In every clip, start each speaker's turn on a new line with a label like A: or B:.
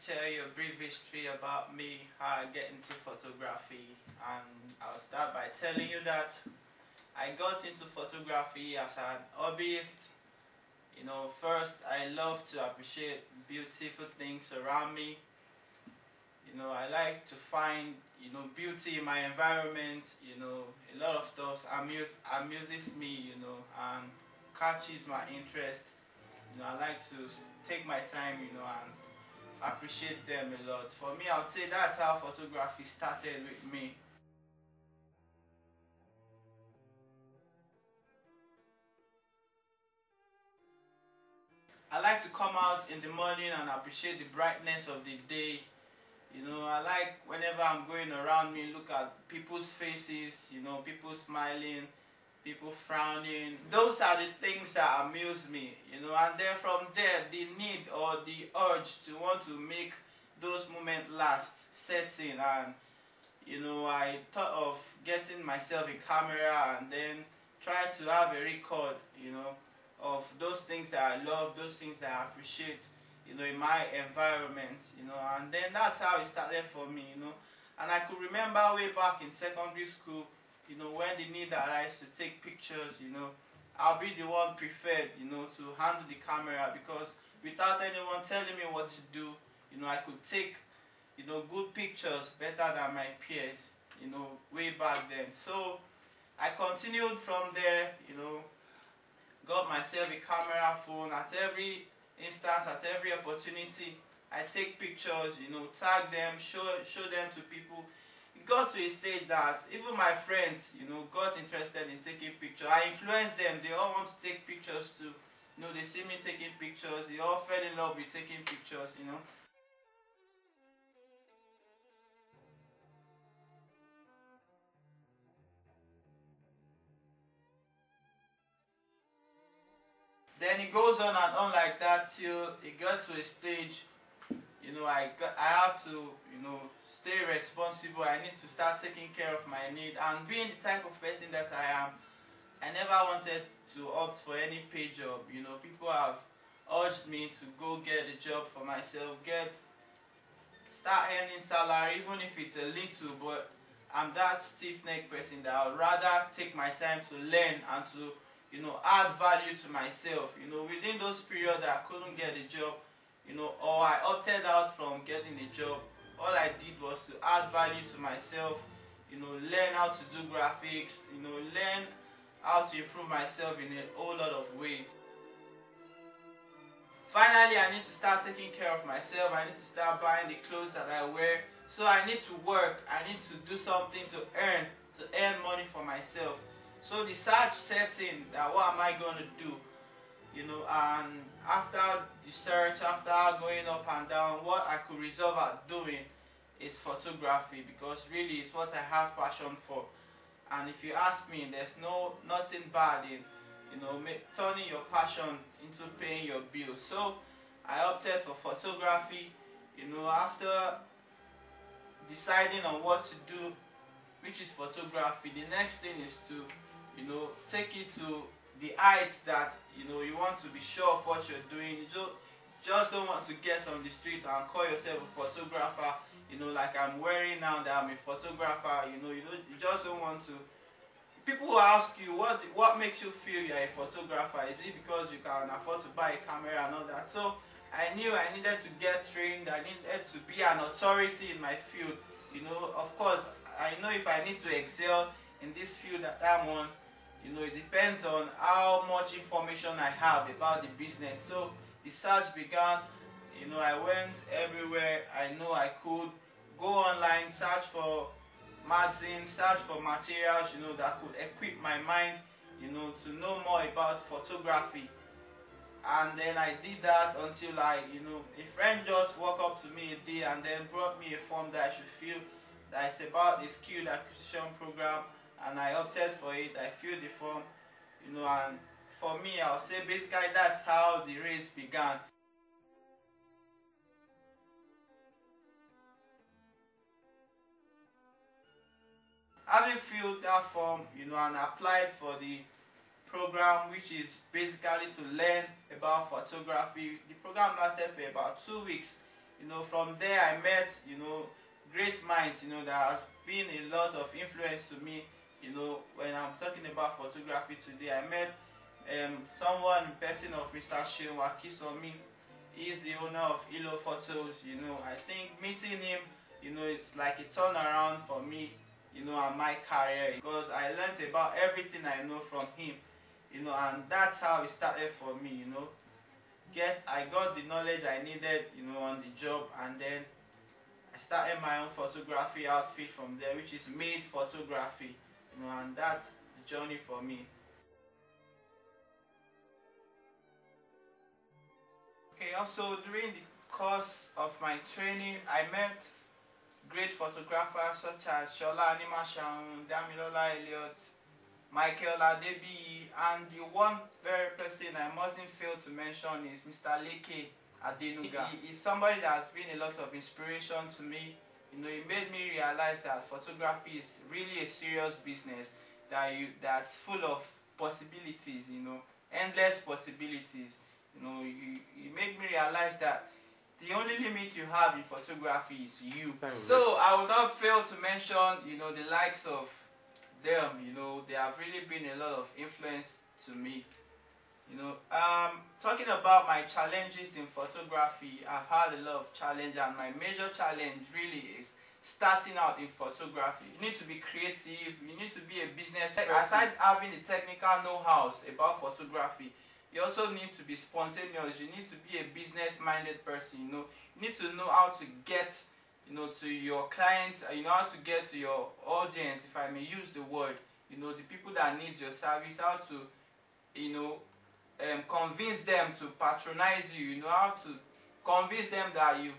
A: tell you a brief history about me, how I get into photography, and I'll start by telling you that I got into photography as an hobbyist. First I love to appreciate beautiful things around me. I like to find, beauty in my environment. A lot of stuff amuses me, and catches my interest. I like to take my time, and appreciate them a lot. For me, I would say that's how photography started with me. I like to come out in the morning and appreciate the brightness of the day. I like whenever I'm going around me, look at people's faces, people smiling, people frowning. Those are the things that amuse me, and then from there, the need or the urge to want to make those moments last sets in, and I thought of getting myself a camera and then try to have a record, of those things that I love, those things that I appreciate, in my environment, and then that's how it started for me, and I could remember way back in secondary school, when the need arises to take pictures, I'll be the one preferred, to handle the camera, because without anyone telling me what to do, I could take, good pictures better than my peers, way back then. So I continued from there, got myself a camera phone. At every instance, at every opportunity, I take pictures, tag them, show them to people. It got to a stage that even my friends, got interested in taking pictures. I influenced them. They all want to take pictures too. They see me taking pictures. They all fell in love with taking pictures. Then it goes on and on like that till it got to a stage, I have to, stay responsible. I need to start taking care of my need. And being the type of person that I am, I never wanted to opt for any paid job. People have urged me to go get a job for myself, start earning salary, even if it's a little, but I'm that stiff-necked person that I would rather take my time to learn and to, add value to myself. Within those periods that I couldn't get a job, or I opted out from getting a job, all I did was to add value to myself, learn how to do graphics, learn how to improve myself in a whole lot of ways. Finally, I need to start taking care of myself. I need to start buying the clothes that I wear. So I need to work. I need to do something to earn money for myself. So the search sets in that what am I going to do? And after the search, after going up and down, what I could resolve at doing is photography, because really it's what I have passion for. And if you ask me, there's nothing bad in turning your passion into paying your bills. So I opted for photography. After deciding on what to do, which is photography, the next thing is to take it to the heights that you want to be sure of what you're doing. You just don't want to get on the street and call yourself a photographer, like I'm wearing now, that I'm a photographer. You just don't want to. People will ask you what makes you feel you're a photographer. Is it because you can afford to buy a camera and all that? So I knew I needed to get trained. I needed to be an authority in my field. Of course, I know if I need to excel in this field that I'm on, it depends on how much information I have about the business. So the search began. I went everywhere I know I could. Go online, search for magazines, search for materials, that could equip my mind, to know more about photography. And then I did that until a friend just walked up to me a day and then brought me a form that I should fill, that is about the skilled acquisition program, and I opted for it. I filled the form, and for me, I'll say basically that's how the race began. Having filled that form, and applied for the program, which is basically to learn about photography. The program lasted for about 2 weeks. From there I met, great minds, that has been a lot of influence to me. When I'm talking about photography today, I met someone in person of Mr. Sheon Wakisomi. He is the owner of Ilo Photos. I think meeting him, it's like a turnaround for me, and my career, because I learned about everything I know from him, and that's how it started for me. I got the knowledge I needed, on the job, and then I started my own photography outfit from there, which is made photography, and that's the journey for me. Okay, also during the course of my training, I met great photographers such as Shola Animashaun, Damilola Elliott, Michael Adebiyi, and the one very person I mustn't fail to mention is Mr. Leke Adenuga. He is somebody that has been a lot of inspiration to me. He made me realize that photography is really a serious business, that's full of possibilities, endless possibilities. You made me realize that the only limit you have in photography is you. So I will not fail to mention, the likes of them. They have really been a lot of influence to me. Talking about my challenges in photography, I've had a lot of challenge, and my major challenge really is starting out in photography. You need to be creative, you need to be a business person. Aside having the technical know-how about photography, you also need to be spontaneous. You need to be a business-minded person. You need to know how to get, to your clients. How to get to your audience, if I may use the word. The people that need your service. How to, convince them to patronize you. How to convince them that you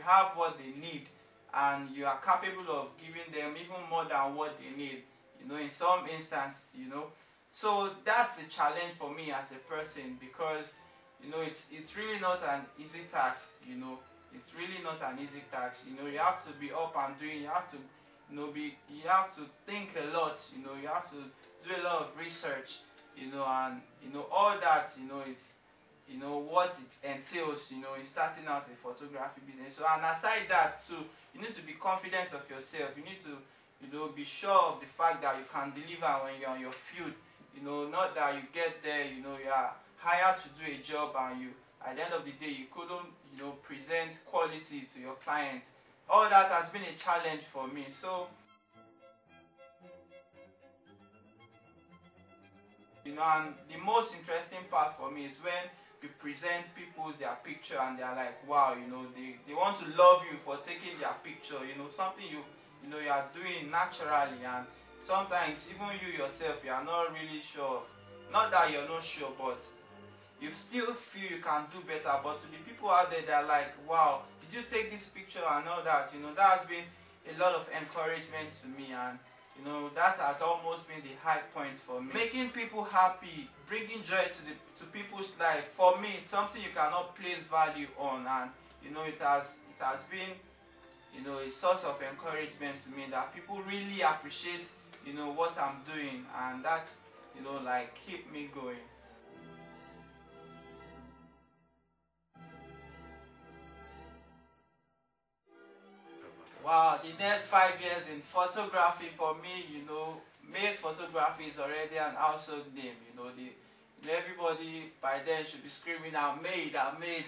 A: have what they need, and you are capable of giving them even more than what they need. In some instances. So that's a challenge for me as a person, because it's really not an easy task. It's really not an easy task. You have to be up and doing. You have to you have to think a lot. You have to do a lot of research. And all that. It's what it entails. In starting out a photography business. So, and aside that too, you need to be confident of yourself. You need to be sure of the fact that you can deliver when you're on your field. Not that you get there, you are hired to do a job, and at the end of the day, you couldn't, present quality to your clients. All that has been a challenge for me. So, and the most interesting part for me is when you present people their picture, and they're like, wow, they want to love you for taking their picture. Something you are doing naturally, and sometimes even you yourself, you are not really sure of. Not that you're not sure, but you still feel you can do better. But to the people out there, they're like, wow, did you take this picture and all that? That has been a lot of encouragement to me, and that has almost been the high point for me. Making people happy, bringing joy to people's life, for me, it's something you cannot place value on, and it has been a source of encouragement to me, that people really appreciate what I'm doing, and that like keep me going. Wow, the next 5 years in photography for me, made photography is already an household name. Everybody by then should be screaming, I'm made, I'm made.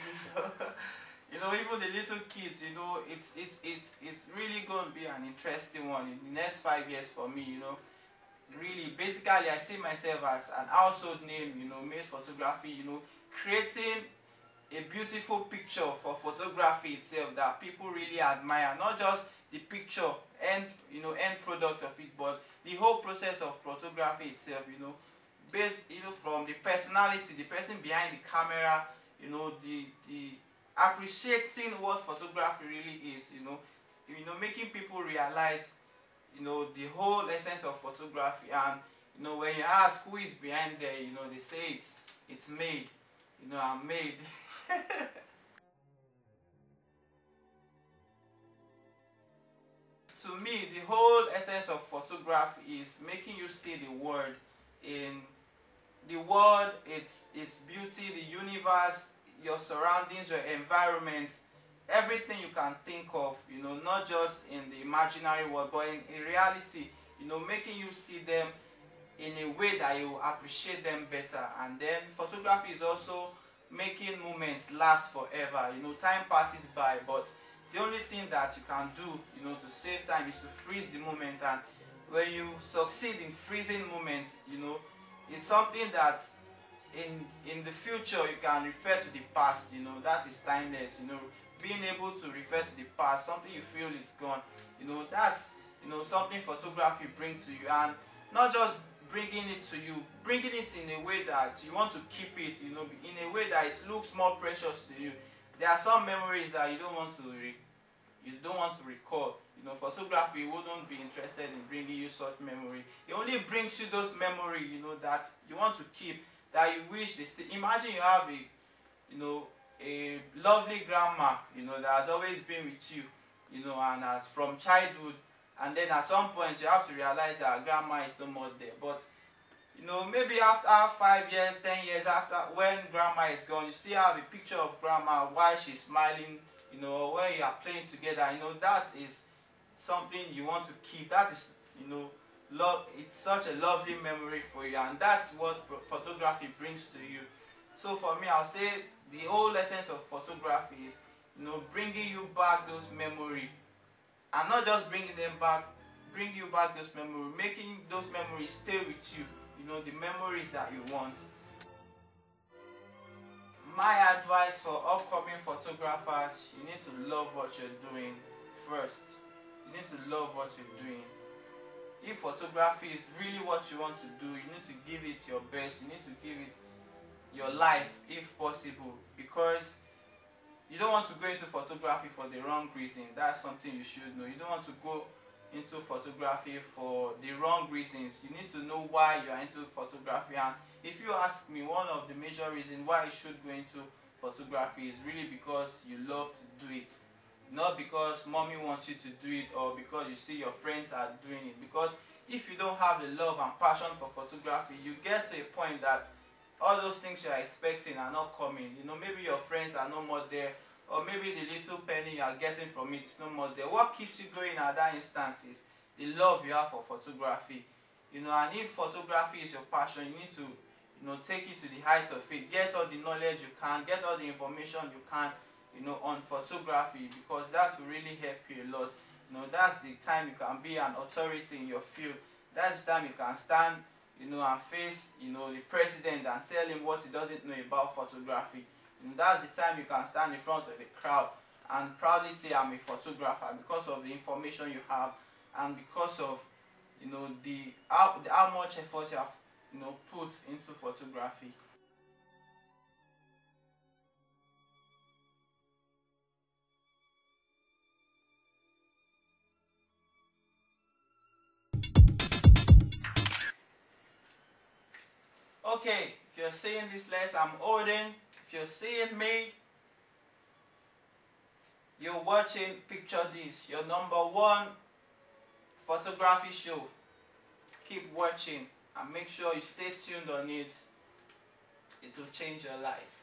A: Even the little kids, it's really going to be an interesting one in the next 5 years for me. Really, basically, I see myself as an household name. Made photography. Creating a beautiful picture for photography itself that people really admire. Not just the picture end product of it, but the whole process of photography itself. Based from the personality, the person behind the camera. The appreciating what photography really is. Making people realize the whole essence of photography. And when you ask who is behind there, they say it's made. I'm made. To me, the whole essence of photography is making you see the world in its beauty, the universe, your surroundings, your environment, everything you can think of, not just in the imaginary world, but in reality, making you see them in a way that you appreciate them better. And then photography is also making moments last forever. Time passes by, but the only thing that you can do, to save time is to freeze the moment. And when you succeed in freezing moments, it's something that in the future you can refer to the past. That is timeless. Being able to refer to the past, something you feel is gone, that's something photography brings to you. And not just bringing it to you, bringing it in a way that you want to keep it, in a way that it looks more precious to you. There are some memories that you don't want to recall. Photography wouldn't be interested in bringing you such memory. It only brings you those memories, that you want to keep, that you wish they still. Imagine you have a lovely grandma, that has always been with you, and as from childhood, and then at some point you have to realize that grandma is no more there. But maybe after 5 years, 10 years after, when grandma is gone, you still have a picture of grandma while she's smiling, or when you are playing together. That is something you want to keep. That is, love. It's such a lovely memory for you, and that's what photography brings to you. So for me, I'll say the whole essence of photography is, bringing you back those memories, and not just bringing them back, bring you back those memories, making those memories stay with you. The memories that you want. My advice for upcoming photographers: you need to love what you're doing first. You need to love what you're doing. If photography is really what you want to do, you need to give it your best. You need to give it your life if possible, because you don't want to go into photography for the wrong reason. That's something you should know. You don't want to go into photography for the wrong reasons. You need to know why you are into photography. And if you ask me, one of the major reasons why you should go into photography is really because you love to do it, not because mommy wants you to do it or because you see your friends are doing it. Because if you don't have the love and passion for photography, you get to a point that all those things you are expecting are not coming. Maybe your friends are no more there, or maybe the little penny you are getting from it is no more there. What keeps you going at that instance is the love you have for photography. And if photography is your passion, you need to take it to the height of it. Get all the knowledge you can, get all the information you can, on photography, because that will really help you a lot. That's the time you can be an authority in your field. That's the time you can stand, and face, the president and tell him what he doesn't know about photography. That's the time you can stand in front of a crowd and proudly say, I'm a photographer, because of the information you have, and because of how much effort you have put into photography. Okay, if you're seeing this list, I'm Odin. If you're seeing me, you're watching Picture This, your #1 photography show. Keep watching and make sure you stay tuned on it. It will change your life.